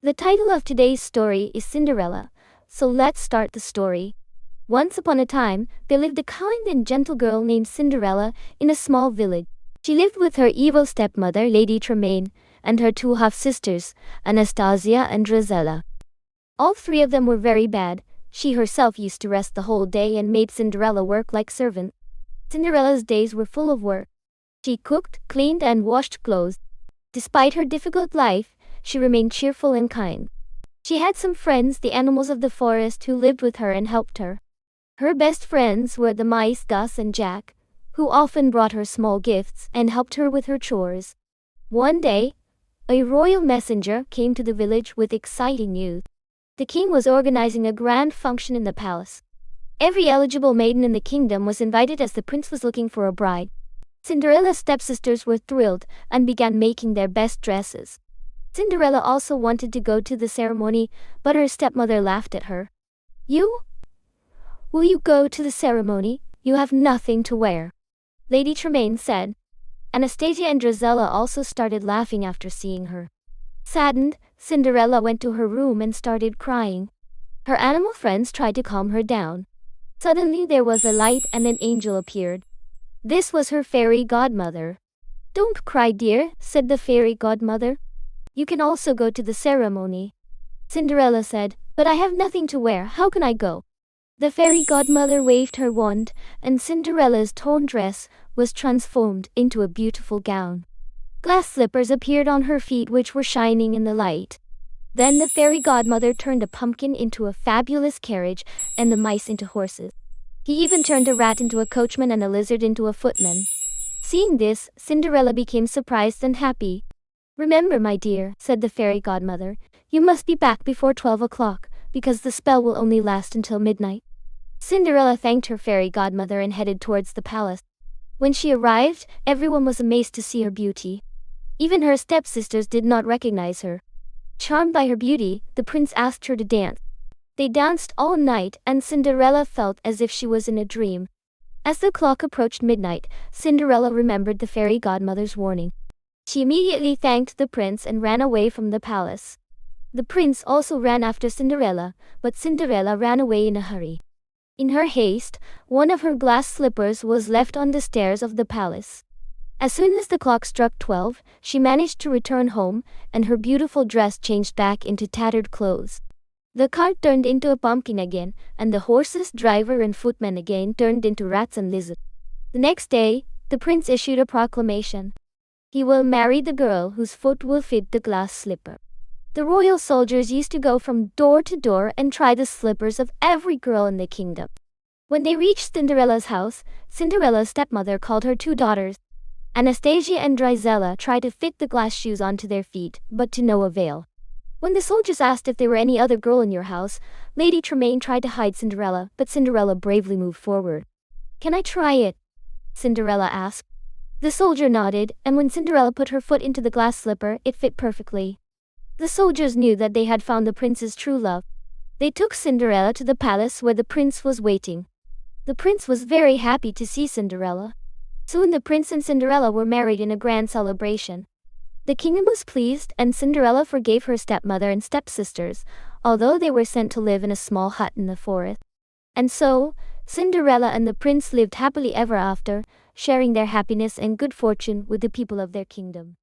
The title of today's story is Cinderella, so let's start the story. Once upon a time, there lived a kind and gentle girl named Cinderella in a small village. She lived with her evil stepmother, Lady Tremaine, and her two half-sisters, Anastasia and Rosella. All three of them were very bad. She herself used to rest the whole day and made Cinderella work like servant. Cinderella's days were full of work. She cooked, cleaned, and washed clothes. Despite her difficult life, she remained cheerful and kind. She had some friends, the animals of the forest, who lived with her and helped her. Her best friends were the mice Gus and Jack, who often brought her small gifts and helped her with her chores. One day, a royal messenger came to the village with exciting news. The king was organizing a grand function in the palace. Every eligible maiden in the kingdom was invited as the prince was looking for a bride. Cinderella's stepsisters were thrilled and began making their best dresses. Cinderella also wanted to go to the ceremony, but her stepmother laughed at her. Will you go to the ceremony? You have nothing to wear," Lady Tremaine said. Anastasia and Rosella also started laughing after seeing her. Saddened, Cinderella went to her room and started crying. Her animal friends tried to calm her down. Suddenly there was a light and an angel appeared. This was her fairy godmother. "Don't cry, dear," said the fairy godmother. "You can also go to the ceremony." Cinderella said, "But I have nothing to wear, how can I go?" The fairy godmother waved her wand, and Cinderella's torn dress was transformed into a beautiful gown. Glass slippers appeared on her feet, which were shining in the light. Then the fairy godmother turned a pumpkin into a fabulous carriage and the mice into horses. He even turned a rat into a coachman and a lizard into a footman. Seeing this, Cinderella became surprised and happy. "Remember, my dear," said the fairy godmother, "you must be back before 12 o'clock, because the spell will only last until midnight." Cinderella thanked her fairy godmother and headed towards the palace. When she arrived, everyone was amazed to see her beauty. Even her stepsisters did not recognize her. Charmed by her beauty, the prince asked her to dance. They danced all night, and Cinderella felt as if she was in a dream. As the clock approached midnight, Cinderella remembered the fairy godmother's warning. She immediately thanked the prince and ran away from the palace. The prince also ran after Cinderella, but Cinderella ran away in a hurry. In her haste, one of her glass slippers was left on the stairs of the palace. As soon as the clock struck 12, she managed to return home, and her beautiful dress changed back into tattered clothes. The cart turned into a pumpkin again, and the horses, driver, and footman again turned into rats and lizards. The next day, the prince issued a proclamation. He will marry the girl whose foot will fit the glass slipper. The royal soldiers used to go from door to door and try the slippers of every girl in the kingdom. When they reached Cinderella's house, Cinderella's stepmother called her two daughters. Anastasia and Rosella tried to fit the glass shoes onto their feet, but to no avail. When the soldiers asked if there were any other girl in your house, Lady Tremaine tried to hide Cinderella, but Cinderella bravely moved forward. "Can I try it?" Cinderella asked. The soldier nodded, and when Cinderella put her foot into the glass slipper, it fit perfectly. The soldiers knew that they had found the prince's true love. They took Cinderella to the palace where the prince was waiting. The prince was very happy to see Cinderella. Soon the prince and Cinderella were married in a grand celebration. The king was pleased, and Cinderella forgave her stepmother and stepsisters, although they were sent to live in a small hut in the forest. And so, Cinderella and the prince lived happily ever after, sharing their happiness and good fortune with the people of their kingdom.